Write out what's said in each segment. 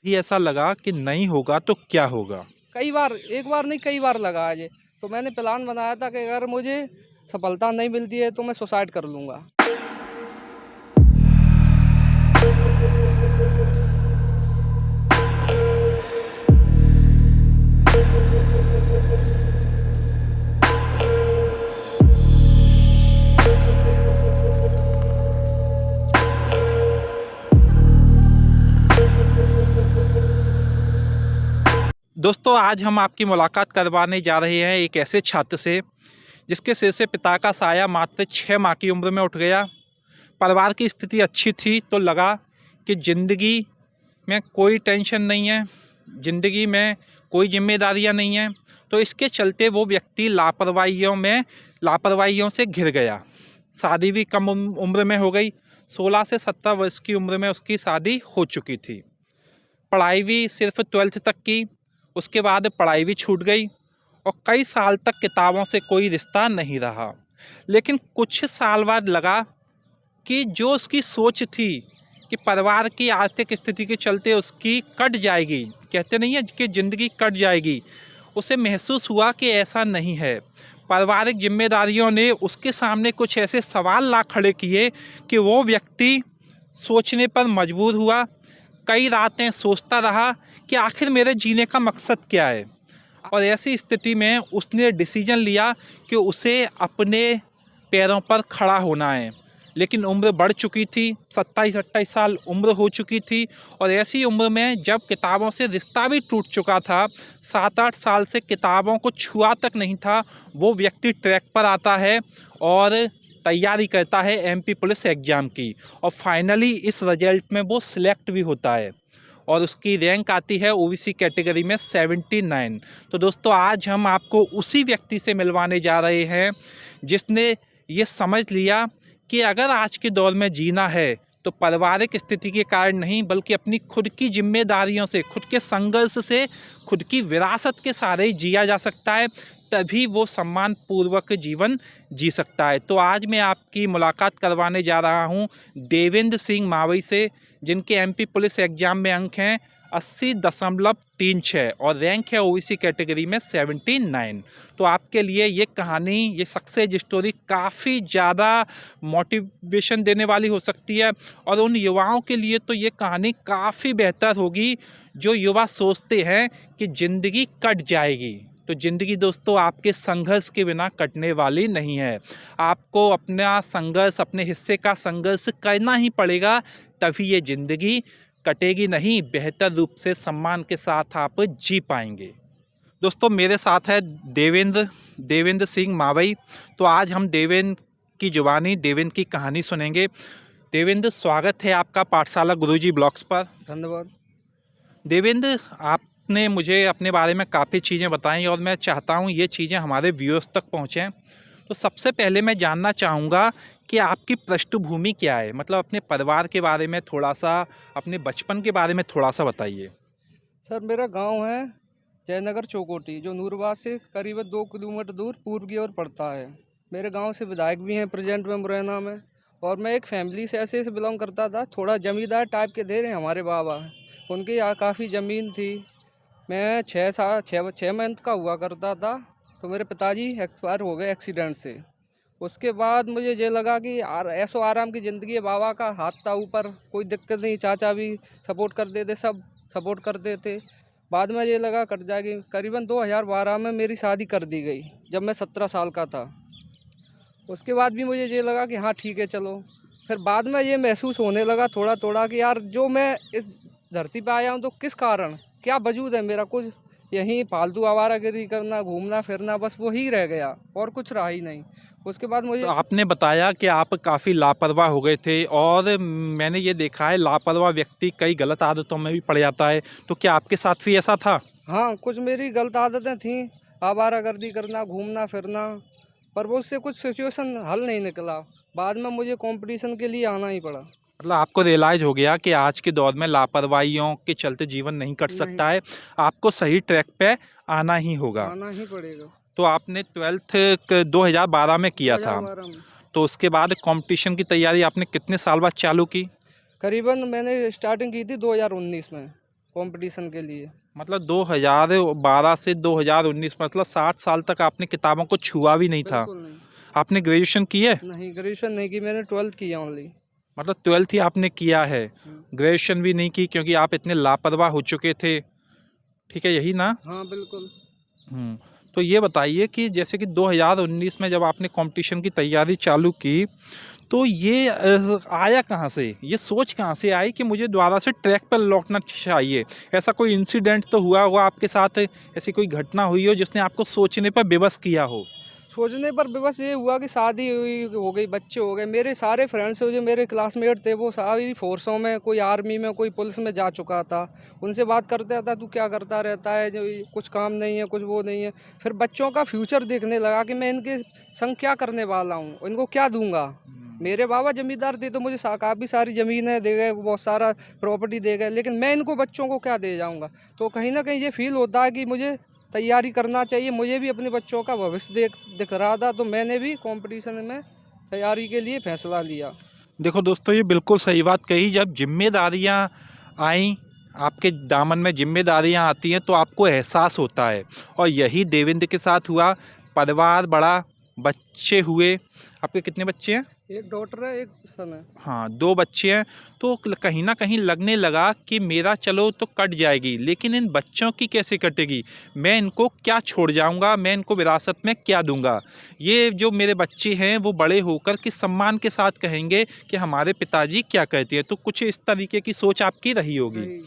भी ऐसा लगा कि नहीं होगा तो क्या होगा? कई बार, एक बार नहीं कई बार लगा है ये। तो मैंने प्लान बनाया था कि अगर मुझे सफलता नहीं मिलती है तो मैं सुसाइड कर लूँगा। दोस्तों, आज हम आपकी मुलाकात करवाने जा रहे हैं एक ऐसे छात्र से जिसके सिर से पिता का साया मात्र 6 माह की उम्र में उठ गया। परिवार की स्थिति अच्छी थी तो लगा कि ज़िंदगी में कोई टेंशन नहीं है, ज़िंदगी में कोई जिम्मेदारियां नहीं हैं। तो इसके चलते वो व्यक्ति लापरवाहियों से घिर गया। शादी भी कम उम्र में हो गई। 16 से 17 वर्ष की उम्र में उसकी शादी हो चुकी थी। पढ़ाई भी सिर्फ 12th तक की, उसके बाद पढ़ाई भी छूट गई और कई साल तक किताबों से कोई रिश्ता नहीं रहा। लेकिन कुछ साल बाद लगा कि जो उसकी सोच थी कि परिवार की आर्थिक स्थिति के चलते उसकी कट जाएगी, कहते नहीं है कि ज़िंदगी कट जाएगी, उसे महसूस हुआ कि ऐसा नहीं है। पारिवारिक जिम्मेदारियों ने उसके सामने कुछ ऐसे सवाल ला खड़े किए कि वो व्यक्ति सोचने पर मजबूर हुआ। कई रातें सोचता रहा कि आखिर मेरे जीने का मकसद क्या है। और ऐसी स्थिति में उसने डिसीजन लिया कि उसे अपने पैरों पर खड़ा होना है। लेकिन उम्र बढ़ चुकी थी, 27-28 साल उम्र हो चुकी थी। और ऐसी उम्र में जब किताबों से रिश्ता भी टूट चुका था, 7-8 साल से किताबों को छुआ तक नहीं था, वो व्यक्ति ट्रैक पर आता है और तैयारी करता है एमपी पुलिस एग्ज़ाम की। और फाइनली इस रिजल्ट में वो सिलेक्ट भी होता है और उसकी रैंक आती है ओबीसी कैटेगरी में 79। तो दोस्तों, आज हम आपको उसी व्यक्ति से मिलवाने जा रहे हैं जिसने ये समझ लिया कि अगर आज के दौर में जीना है तो पारिवारिक स्थिति के कारण नहीं, बल्कि अपनी खुद की जिम्मेदारियों से, खुद के संघर्ष से, खुद की विरासत के सहारे ही जिया जा सकता है। तभी वो सम्मानपूर्वक जीवन जी सकता है। तो आज मैं आपकी मुलाकात करवाने जा रहा हूँ देवेंद्र सिंह मावई से, जिनके एमपी पुलिस एग्जाम में अंक हैं 80.36 और रैंक है ओबीसी कैटेगरी में 79। तो आपके लिए ये कहानी, ये सक्सेस स्टोरी काफ़ी ज़्यादा मोटिवेशन देने वाली हो सकती है। और उन युवाओं के लिए तो ये कहानी काफ़ी बेहतर होगी जो युवा सोचते हैं कि ज़िंदगी कट जाएगी। तो ज़िंदगी दोस्तों आपके संघर्ष के बिना कटने वाली नहीं है। आपको अपना संघर्ष, अपने हिस्से का संघर्ष करना ही पड़ेगा, तभी ये ज़िंदगी कटेगी नहीं, बेहतर रूप से सम्मान के साथ आप जी पाएंगे। दोस्तों, मेरे साथ है देवेंद्र सिंह मावई। तो आज हम देवेंद्र की जुबानी, देवेंद्र की कहानी सुनेंगे। देवेंद्र, स्वागत है आपका पाठशाला गुरुजी ब्लॉग्स पर। धन्यवाद। देवेंद्र, आपने मुझे अपने बारे में काफ़ी चीज़ें बताई और मैं चाहता हूँ ये चीज़ें हमारे व्यूअर्स तक पहुँचें। तो सबसे पहले मैं जानना चाहूँगा कि आपकी पृष्ठभूमि क्या है? मतलब अपने परिवार के बारे में थोड़ा-सा, अपने बचपन के बारे में थोड़ा-सा बताइए। सर, मेरा गांव है जयनगर चौकोटी, जो नूरबाग से करीबन 2 किलोमीटर दूर पूर्व की ओर पड़ता है। मेरे गांव से विधायक भी हैं प्रेजेंट में मुरैना में। और मैं एक फैमिली से ऐसे बिलोंग करता था, थोड़ा जमींदार टाइप के थे हमारे बाबा। उनकी यहाँ काफ़ी ज़मीन थी। मैं 6 मंथ का हुआ करता था तो मेरे पिताजी एक्सपायर हो गए एक्सीडेंट से। उसके बाद मुझे ये लगा कि ऐसो आराम की ज़िंदगी है, बाबा का हाथ था ऊपर, कोई दिक्कत नहीं, चाचा भी सपोर्ट करते थे, सब सपोर्ट करते थे। बाद में ये लगा कट जाएगी। करीबन 2012 में मेरी शादी कर दी गई, जब मैं 17 साल का था। उसके बाद भी मुझे ये लगा कि हाँ ठीक है चलो। फिर बाद में ये महसूस होने लगा थोड़ा थोड़ा कि यार जो मैं इस धरती पे आया हूँ तो किस कारण, क्या वजूद है मेरा, कुछ यहीं फालतू आवारागर्दी करना, घूमना फिरना, बस वो ही रह गया और कुछ रहा ही नहीं। उसके बाद तो मुझे आपने बताया कि आप काफ़ी लापरवाह हो गए थे और मैंने ये देखा है लापरवाह व्यक्ति कई गलत आदतों में भी पड़ जाता है। तो क्या आपके साथ भी ऐसा था? हाँ, कुछ मेरी गलत आदतें थीं, आवारागर्दी करना, घूमना फिरना, पर वो उससे कुछ सिचुएशन हल नहीं निकला। बाद में मुझे कंपटीशन के लिए आना ही पड़ा। मतलब आपको रियलाइज़ हो गया कि आज के दौर में लापरवाहियों के चलते जीवन नहीं कट नहीं, सकता है, आपको सही ट्रैक पे आना ही होगा। आना ही पड़ेगा। तो आपने 12th 2012 में किया था। 2012 में तो उसके बाद कंपटीशन की तैयारी आपने कितने साल बाद चालू की? करीबन मैंने स्टार्टिंग की थी 2019 में। कंपटीशन के लिए। मतलब 2012 से 2019, मतलब 60 साल तक आपने किताबों को छुआ भी नहीं था। बिल्कुल नहीं। आपने ग्रेजुएशन की है? नहीं, ग्रेजुएशन नहीं की मैंने, 12th किया ओनली। मतलब 12th ही आपने किया है, हुँ। ग्रेजुएशन भी नहीं की क्योंकि आप इतने लापरवाह हो चुके थे, ठीक है, यही ना? हाँ, बिल्कुल। हुँ। तो ये बताइए कि जैसे कि 2019 में जब आपने कॉम्पिटिशन की तैयारी चालू की, तो ये आया कहाँ से? ये सोच कहाँ से आई कि मुझे दोबारा से ट्रैक पर लौटना चाहिए? ऐसा कोई इंसिडेंट तो हुआ होगा आपके साथ, ऐसी कोई घटना हुई हो जिसने आपको सोचने पर विवश किया हो? सोचने पर भी बस ये हुआ कि शादी हुई हो गई, बच्चे हो गए। मेरे सारे फ्रेंड्स जो मेरे क्लासमेट थे वो सारी फोर्सों में, कोई आर्मी में, कोई पुलिस में जा चुका था। उनसे बात करता था, तू क्या करता रहता है, जो ये कुछ काम नहीं है, कुछ वो नहीं है। फिर बच्चों का फ्यूचर देखने लगा कि मैं इनके संग क्या करने वाला हूँ, इनको क्या दूंगा। मेरे बाबा जमींदार थे तो मुझे काफ़ी सारी ज़मीनें दे गए, बहुत सारा प्रॉपर्टी दे गए, लेकिन मैं इनको बच्चों को क्या दे जाऊंगा। तो कहीं ना कहीं ये फील होता है कि मुझे तैयारी करना चाहिए। मुझे भी अपने बच्चों का भविष्य दिख रहा था, तो मैंने भी कंपटीशन में तैयारी के लिए फैसला लिया। देखो दोस्तों, ये बिल्कुल सही बात कही। जब ज़िम्मेदारियाँ आईं, आपके दामन में ज़िम्मेदारियाँ आती हैं तो आपको एहसास होता है, और यही देवेंद्र के साथ हुआ। परिवार बड़ा, बच्चे हुए। आपके कितने बच्चे हैं? एक डॉटर है, एक सन है। हाँ, 2 बच्चे हैं। तो कहीं न कहीं लगने लगा कि मेरा चलो तो कट जाएगी, लेकिन इन बच्चों की कैसे कटेगी? मैं इनको क्या छोड़ जाऊँगा? मैं इनको विरासत में क्या दूँगा? ये जो मेरे बच्चे हैं वो बड़े होकर किस सम्मान के साथ कहेंगे कि हमारे पिताजी क्या कहते हैं? तो कुछ इस तरीके की सोच आपकी रही होगी। रही।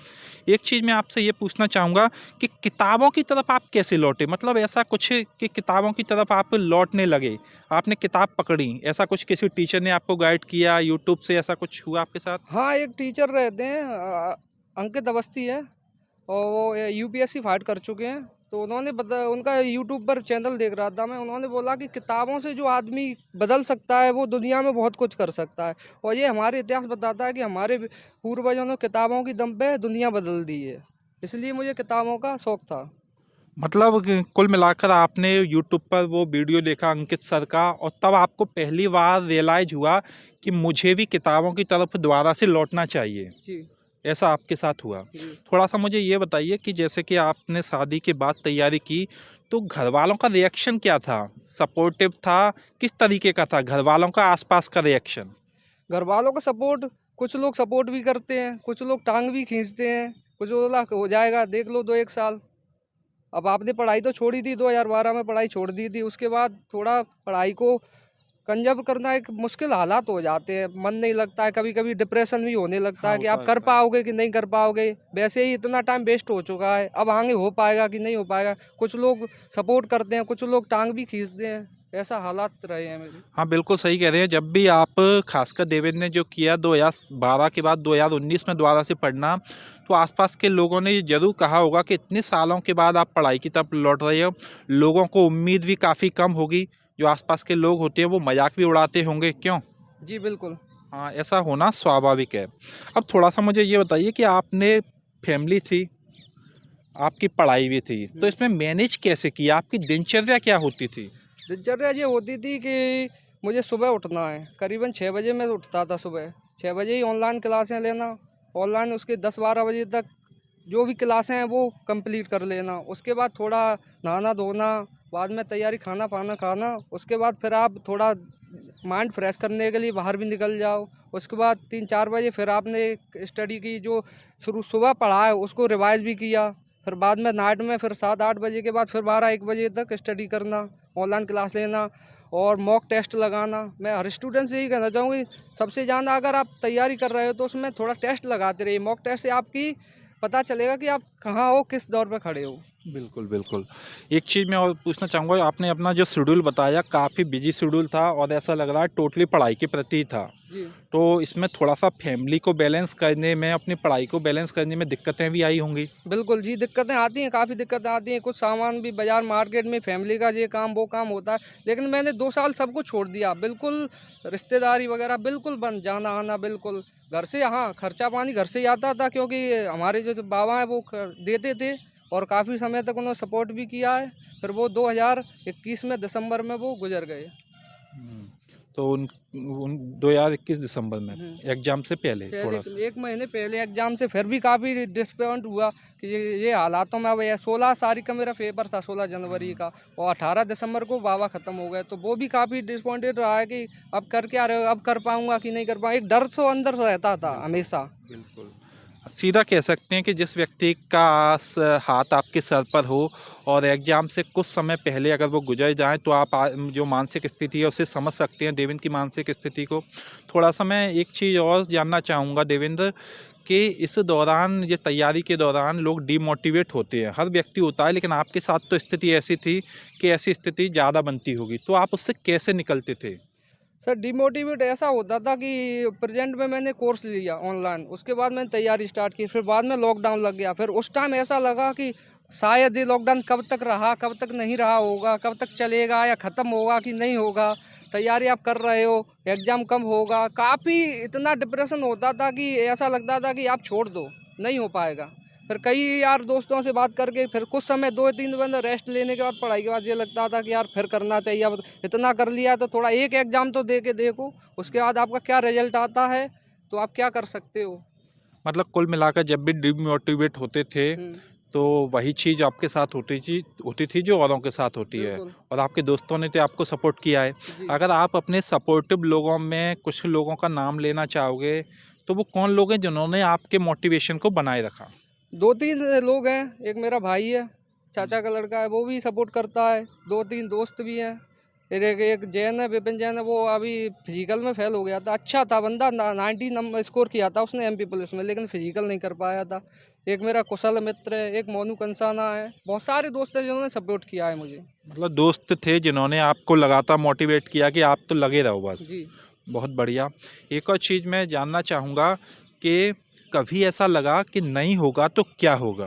एक चीज़ मैं आपसे ये पूछना चाहूँगा कि किताबों की तरफ आप कैसे लौटे? मतलब ऐसा कुछ कि किताबों की तरफ आप लौटने लगे, आपने किताब पकड़ी, ऐसा कुछ किसी टीचर ने आपको गाइड किया, यूट्यूब से ऐसा कुछ हुआ आपके साथ? हाँ, एक टीचर रहते हैं, अंकित अवस्थी है, और वो यूपीएससी फाइट कर चुके हैं। तो उन्होंने उनका यूट्यूब पर चैनल देख रहा था मैं, उन्होंने बोला कि किताबों से जो आदमी बदल सकता है वो दुनिया में बहुत कुछ कर सकता है। और ये हमारे इतिहास बताता है कि हमारे पूर्वजों ने किताबों की दम पे दुनिया बदल दी है। इसलिए मुझे किताबों का शौक था। मतलब कि कुल मिलाकर आपने यूट्यूब पर वो वीडियो देखा अंकित सर का, और तब आपको पहली बार रियलाइज़ हुआ कि मुझे भी किताबों की तरफ दोबारा से लौटना चाहिए। जी। ऐसा आपके साथ हुआ। जी। थोड़ा-सा मुझे ये बताइए कि जैसे कि आपने शादी के बाद तैयारी की, तो घरवालों का रिएक्शन क्या था? सपोर्टिव था? किस तरीके का था घरवालों का, आस-पास का रिएक्शन? घर वालों का सपोर्ट, कुछ लोग सपोर्ट भी करते हैं, कुछ लोग टांग भी खींचते हैं, कुछ बोला हो जाएगा, देख लो 2-1 साल। अब आपने पढ़ाई तो छोड़ी थी, 2012 में पढ़ाई छोड़ दी थी, उसके बाद थोड़ा पढ़ाई को कंज़र्व करना एक मुश्किल हालात हो जाते हैं, मन नहीं लगता है, कभी-कभी डिप्रेशन भी होने लगता हाँ, है कि आप होता है, कर होता है। पाओगे कि नहीं कर पाओगे, वैसे ही इतना टाइम वेस्ट हो चुका है, अब आगे हो पाएगा कि नहीं हो पाएगा। कुछ लोग सपोर्ट करते हैं, कुछ लोग टांग भी खींचते हैं, ऐसा हालात रहे हैं मेरे। हाँ, बिल्कुल सही कह रहे हैं। जब भी आप, ख़ासकर देवेंद्र ने जो किया 2012 के बाद 2019 में दोबारा से पढ़ना, तो आस-पास के लोगों ने ये ज़रूर कहा होगा कि इतने सालों के बाद आप पढ़ाई की तरफ लौट रहे हो। लोगों को उम्मीद भी काफ़ी कम होगी, जो आस-पास के लोग होते हैं वो मज़ाक भी उड़ाते होंगे, क्यों? जी, बिल्कुल। हाँ, ऐसा होना स्वाभाविक है। अब थोड़ा-सा मुझे ये बताइए कि आपने फैमिली थी, आपकी पढ़ाई भी थी, तो इसमें मैनेज कैसे किया? आपकी दिनचर्या क्या होती थी? दिनचर्या ये होती थी कि मुझे सुबह उठना है, करीबन 6 बजे मैं उठता था सुबह। 6 बजे ही ऑनलाइन क्लासें लेना, ऑनलाइन उसके 10-12 बजे तक जो भी क्लासें हैं वो कंप्लीट कर लेना। उसके बाद थोड़ा नहाना-धोना, बाद में तैयारी खाना-वाना खाना, उसके बाद फिर आप थोड़ा माइंड फ्रेश करने के लिए बाहर भी निकल जाओ। उसके बाद 3-4 बजे फिर आपने स्टडी की, जो शुरू सुबह पढ़ा है उसको रिवाइज़ भी किया। फिर बाद में नाइट में फिर 7-8 बजे के बाद फिर 12-1 बजे तक स्टडी करना, ऑनलाइन क्लास लेना और मॉक टेस्ट लगाना। मैं हर स्टूडेंट से यही कहना चाहूँगी, सबसे ज़्यादा अगर आप तैयारी कर रहे हो तो उसमें थोड़ा टेस्ट लगाते रहिए। मॉक टेस्ट से आपकी पता चलेगा कि आप कहाँ हो, किस दौर पे खड़े हो। बिल्कुल, बिल्कुल। एक चीज़ मैं और पूछना चाहूँगा, आपने अपना जो शेड्यूल बताया काफ़ी बिज़ी शेड्यूल था और ऐसा लग रहा है टोटली पढ़ाई के प्रति था। जी। तो इसमें थोड़ा-सा फैमिली को बैलेंस करने में, अपनी पढ़ाई को बैलेंस करने में दिक्कतें भी आई होंगी? बिल्कुल जी, दिक्कतें आती हैं, काफ़ी दिक्कतें आती हैं। कुछ सामान भी बाज़ार मार्केट में फैमिली का ये काम, वो काम होता है। लेकिन मैंने 2 साल सब कुछ छोड़ दिया। बिल्कुल रिश्तेदारी वग़ैरह बिल्कुल बंद, जाना-आना बिल्कुल। घर से हाँ, खर्चा-पानी घर से ही आता था, क्योंकि हमारे जो बाबा हैं वो देते थे और काफ़ी समय तक उन्होंने सपोर्ट भी किया है। फिर वो 2021 में दिसंबर में वो गुज़र गए। हुँ। तो उन 2021 दिसंबर में एग्जाम से पहले थोड़ा पहले सा। 1 महीने पहले एग्जाम से फिर भी काफ़ी डिसअपॉइंट हुआ कि ये हालातों में अब ये 16 तारीख का मेरा पेपर था, 16 जनवरी का, और 18 दिसंबर को बाबा ख़त्म हो गए। तो वो भी काफ़ी डिसअपॉइंटेड रहा है कि अब कर क्या रहे हो, अब कर पाऊंगा कि नहीं कर पाऊंगा, एक डर सो अंदर रहता था हमेशा। बिल्कुल सीधा कह सकते हैं कि जिस व्यक्ति का हाथ आपके सर पर हो और एग्जाम से कुछ समय पहले अगर वो गुजर जाए तो आप जो मानसिक स्थिति है उसे समझ सकते हैं देवेंद्र की मानसिक स्थिति को। थोड़ा सा मैं एक चीज़ और जानना चाहूँगा देवेंद्र कि इस दौरान ये तैयारी के दौरान लोग डीमोटिवेट होते हैं, हर व्यक्ति होता है, लेकिन आपके साथ तो स्थिति ऐसी थी कि ऐसी स्थिति ज़्यादा बनती होगी, तो आप उससे कैसे निकलते थे? सर डिमोटिवेट ऐसा होता था कि प्रेजेंट में मैंने कोर्स लिया ऑनलाइन, उसके बाद मैंने तैयारी स्टार्ट की, फिर बाद में लॉकडाउन लग गया। फिर उस टाइम ऐसा लगा कि शायद ये लॉकडाउन कब तक रहा, कब तक नहीं रहा होगा, कब तक चलेगा या ख़त्म होगा कि नहीं होगा। तैयारी आप कर रहे हो, एग्ज़ाम कब होगा, काफ़ी इतना डिप्रेशन होता था कि ऐसा लगता था कि आप छोड़ दो, नहीं हो पाएगा। फिर कई यार दोस्तों से बात करके फिर कुछ समय 2-3 दिन रेस्ट लेने के बाद, पढ़ाई के बाद, ये लगता था कि यार फिर करना चाहिए, अब इतना कर लिया है तो थोड़ा एक एग्ज़ाम तो दे के देखो, उसके बाद आपका क्या रिजल्ट आता है तो आप क्या कर सकते हो। मतलब कुल मिलाकर जब भी डिमोटिवेट होते थे हुँ, तो वही चीज़ आपके साथ होती थी जो औरों के साथ होती है, बिल्कुल। और आपके दोस्तों ने तो आपको सपोर्ट किया है। जी। अगर आप अपने सपोर्टिव लोगों में कुछ लोगों का नाम लेना चाहोगे तो वो कौन लोग हैं जिन्होंने आपके मोटिवेशन को बनाए रखा? 2-3 लोग हैं, एक मेरा भाई है, चाचा का लड़का है, वो भी सपोर्ट करता है, 2-3 दोस्त भी हैं। फिर एक एक जैन है, विपिन जैन है, वो अभी फिजिकल में फेल हो गया था, अच्छा था बंदा, 90 नंबर स्कोर किया था उसने एमपी पुलिस में, लेकिन फिजिकल नहीं कर पाया था। एक मेरा कुशल मित्र है, एक मोनू कंसाना है, बहुत सारे दोस्त हैं जिन्होंने सपोर्ट किया है मुझे। मतलब दोस्त थे जिन्होंने आपको लगातार मोटिवेट किया कि आप तो लगे रहो बस। जी। बहुत बढ़िया। एक और चीज़ मैं जानना चाहूँगा कि कभी ऐसा लगा कि नहीं होगा तो क्या होगा?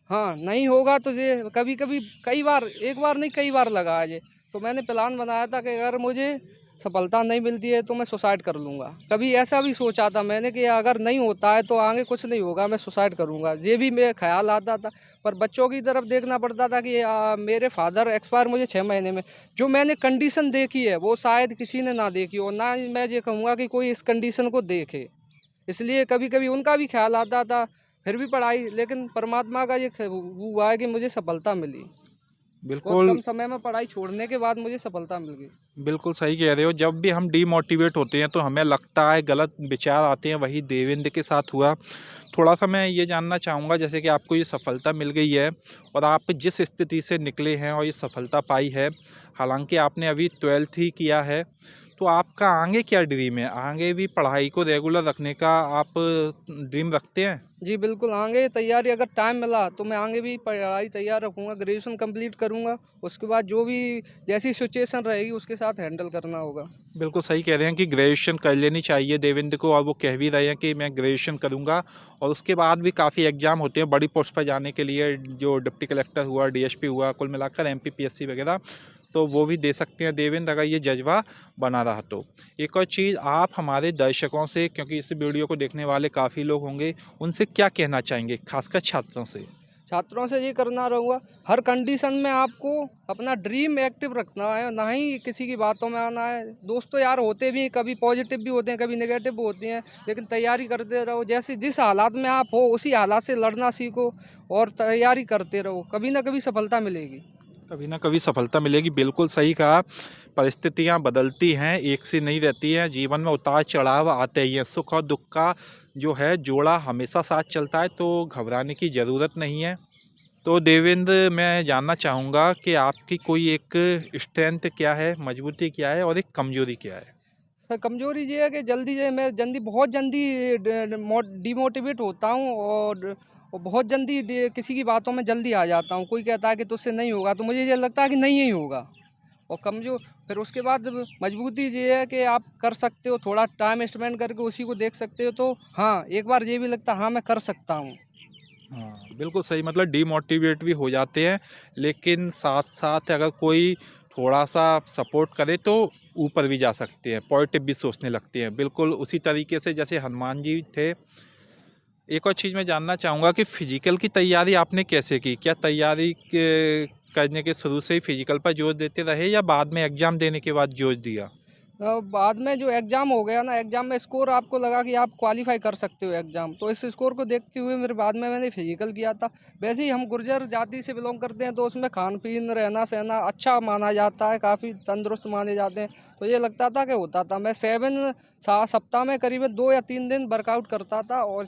हाँ, नहीं होगा तो ये कभी-कभी, कई बार, एक बार नहीं कई बार लगा है ये। तो मैंने प्लान बनाया था कि अगर मुझे सफलता नहीं मिलती है तो मैं सुसाइड कर लूँगा। कभी ऐसा भी सोचा था मैंने कि अगर नहीं होता है तो आगे कुछ नहीं होगा, मैं सुसाइड करूँगा। ये भी मेरा ख़्याल आता था, पर बच्चों की तरफ देखना पड़ता था कि मेरे फादर एक्सपायर मुझे 6 महीने में। जो मैंने कंडीशन देखी है वो शायद किसी ने ना देखी हो, ना ही मैं ये कहूँगा कि कोई इस कंडीशन को देखे। इसलिए कभी-कभी उनका भी ख़्याल आता था, फिर भी पढ़ाई, लेकिन परमात्मा का ये हुआ है कि मुझे सफलता मिली। बहुत बिल्कुल, कम समय में पढ़ाई छोड़ने के बाद मुझे सफलता मिल गई। बिल्कुल सही कह रहे हो। जब भी हम डीमोटिवेट होते हैं तो हमें लगता है गलत विचार आते हैं, वही देवेंद्र के साथ हुआ। थोड़ा-सा मैं ये जानना चाहूँगा जैसे कि आपको ये सफलता मिल गई है और आप जिस स्थिति से निकले हैं और ये सफलता पाई है, हालाँकि आपने अभी 12th ही किया है, तो आपका आगे क्या ड्रीम है? आगे भी पढ़ाई को रेगुलर रखने का आप ड्रीम रखते हैं? जी बिल्कुल, आगे तैयारी, अगर टाइम मिला तो मैं आगे भी पढ़ाई तैयार रखूँगा, ग्रेजुएशन कंप्लीट करूँगा। उसके बाद जो भी जैसी सिचुएशन रहेगी उसके साथ हैंडल करना होगा। बिल्कुल सही कह रहे हैं कि ग्रेजुएशन कर लेनी चाहिए देवेंद्र को, और वो कह भी रहे हैं कि मैं ग्रेजुएशन करूंगा, और उसके बाद भी काफ़ी एग्जाम होते हैं बड़ी पोस्ट पर जाने के लिए, जो डिप्टी कलेक्टर हुआ, डीएसपी हुआ, कुल मिलाकर एमपीपीएससी वगैरह, तो वो भी दे सकते हैं देवेंद्र अगर ये जज्बा बना रहा तो। एक और चीज़ आप हमारे दर्शकों से, क्योंकि इस वीडियो को देखने वाले काफ़ी लोग होंगे, उनसे क्या कहना चाहेंगे, खासकर छात्रों से? छात्रों से ये करना रहूँगा, हर कंडीशन में आपको अपना ड्रीम एक्टिव रखना है, ना ही किसी की बातों में आना है। दोस्तों यार होते भी हैं, कभी पॉजिटिव भी होते हैं, कभी नेगेटिव भी होते हैं, लेकिन तैयारी करते रहो। जैसे जिस हालात में आप हो उसी हालात से लड़ना सीखो और तैयारी करते रहो, कभी ना कभी सफलता मिलेगी। कभी ना कभी सफलता मिलेगी, बिल्कुल सही कहा। परिस्थितियाँ बदलती हैं, एक सी नहीं रहती हैं, जीवन में उतार चढ़ाव आते ही हैं। सुख और दुख का जो है जोड़ा हमेशा साथ चलता है, तो घबराने की ज़रूरत नहीं है। तो देवेंद्र, मैं जानना चाहूँगा कि आपकी कोई एक स्ट्रेंथ क्या है, मजबूती क्या है और एक कमज़ोरी क्या है? सर कमज़ोरी ये है कि जल्दी जो है, मैं बहुत जल्दी डिमोटिवेट होता हूँ, और बहुत जल्दी किसी की बातों में जल्दी आ जाता हूँ। कोई कहता है कि तुझसे नहीं होगा तो मुझे ये लगता है कि नहीं ही होगा। और कमज़ोर, फिर उसके बाद जब मजबूती ये है कि आप कर सकते हो, थोड़ा टाइम स्पेंड करके उसी को देख सकते हो, तो हाँ, एक बार ये भी लगता है हाँ मैं कर सकता हूँ। हाँ, बिल्कुल सही, मतलब डिमोटिवेट भी हो जाते हैं, लेकिन साथ-साथ अगर कोई थोड़ा-सा सपोर्ट करे तो ऊपर भी जा सकते हैं, पॉजिटिव भी सोचने लगते हैं। बिल्कुल उसी तरीके से जैसे हनुमान जी थे। एक और चीज़ मैं जानना चाहूँगा कि फ़िज़िकल की तैयारी आपने कैसे की? क्या तैयारी के करने के शुरू से ही फ़िज़िकल पर जोर देते रहे या बाद में एग्ज़ाम देने के बाद जोर दिया? बाद में जो एग्ज़ाम हो गया ना, एग्ज़ाम में स्कोर आपको लगा कि आप क्वालिफाई कर सकते हो एग्ज़ाम, तो इस स्कोर को देखते हुए मेरे बाद में मैंने फिजिकल किया था। वैसे ही हम गुर्जर जाति से बिलोंग करते हैं, तो उसमें खान पीन रहना सहना अच्छा माना जाता है, काफ़ी तंदुरुस्त माने जाते हैं। तो ये लगता था कि होता था। मैं 7 सप्ताह में करीबन 2 या 3 दिन वर्कआउट करता था, और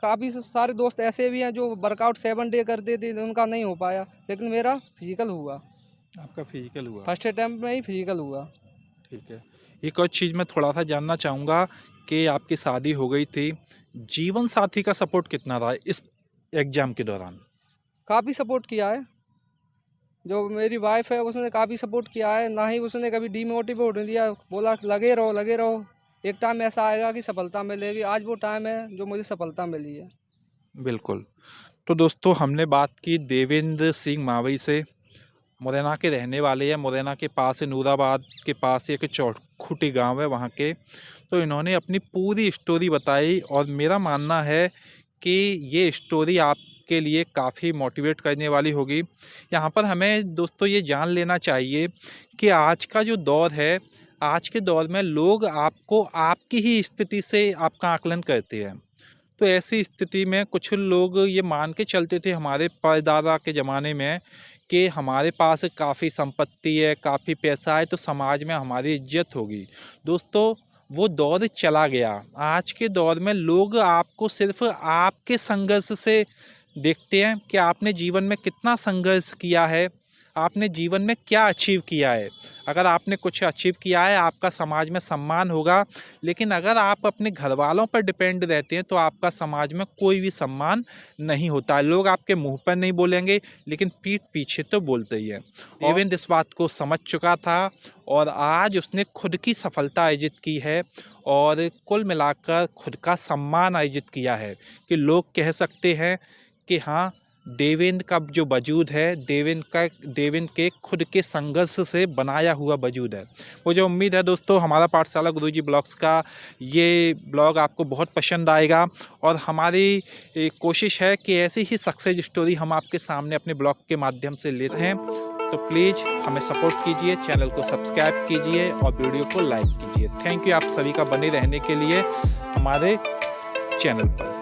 काफ़ी सारे दोस्त ऐसे भी हैं जो वर्कआउट 7 डे करते थे, उनका नहीं हो पाया, लेकिन मेरा फिजिकल हुआ। आपका फिजिकल हुआ। फर्स्ट अटेम्प्ट में ही फिजिकल हुआ। ठीक है। एक और चीज़ मैं थोड़ा सा जानना चाहूँगा कि आपकी शादी हो गई थी, जीवन साथी का सपोर्ट कितना रहा इस एग्ज़ाम के दौरान? काफ़ी सपोर्ट किया है। जो मेरी वाइफ़ है उसने काफ़ी सपोर्ट किया है, ना ही उसने कभी डिमोटिवेट होने दिया, बोला लगे रहो, एक टाइम ऐसा आएगा कि सफलता मिलेगी। आज वो टाइम है जो मुझे सफलता मिली है। बिल्कुल। तो दोस्तों, हमने बात की देवेंद्र सिंह मावई से। मुरैना के रहने वाले हैं। मुरैना के पास है, नूराबाद के पास एक चौखुटी गांव है वहाँ के। तो इन्होंने अपनी पूरी स्टोरी बताई, और मेरा मानना है कि ये स्टोरी आपके लिए काफ़ी मोटिवेट करने वाली होगी। यहाँ पर हमें दोस्तों ये जान लेना चाहिए कि आज का जो दौर है, आज के दौर में लोग आपको आपकी ही स्थिति से आपका आकलन करते हैं। तो ऐसी स्थिति में कुछ लोग ये मान के चलते थे हमारे परदादा के ज़माने में कि हमारे पास काफ़ी संपत्ति है, काफ़ी पैसा है, तो समाज में हमारी इज्जत होगी। दोस्तों, वो दौर चला गया। आज के दौर में लोग आपको सिर्फ आपके संघर्ष से देखते हैं कि आपने जीवन में कितना संघर्ष किया है, आपने जीवन में क्या अचीव किया है। अगर आपने कुछ अचीव किया है, आपका समाज में सम्मान होगा, लेकिन अगर आप अपने घर वालों पर डिपेंड रहते हैं तो आपका समाज में कोई भी सम्मान नहीं होता है। लोग आपके मुंह पर नहीं बोलेंगे, लेकिन पीठ पीछे तो बोलते ही हैं। देवेंद्र इस बात को समझ चुका था, और आज उसने खुद की सफलता अर्जित की है, और कुल मिलाकर खुद का सम्मान अर्जित किया है कि लोग कह सकते हैं कि हाँ, देवेंद्र का जो वजूद है, देवेंद्र के खुद के संघर्ष से बनाया हुआ वजूद है। मुझे उम्मीद है दोस्तों, हमारा पाठशाला गुरुजी ब्लॉग्स का ये ब्लॉग आपको बहुत पसंद आएगा, और हमारी कोशिश है कि ऐसी ही सक्सेस स्टोरी हम आपके सामने अपने ब्लॉग के माध्यम से लेते हैं। तो प्लीज़ हमें सपोर्ट कीजिए, चैनल को सब्सक्राइब कीजिए और वीडियो को लाइक कीजिए। थैंक यू आप सभी का बने रहने के लिए हमारे चैनल पर।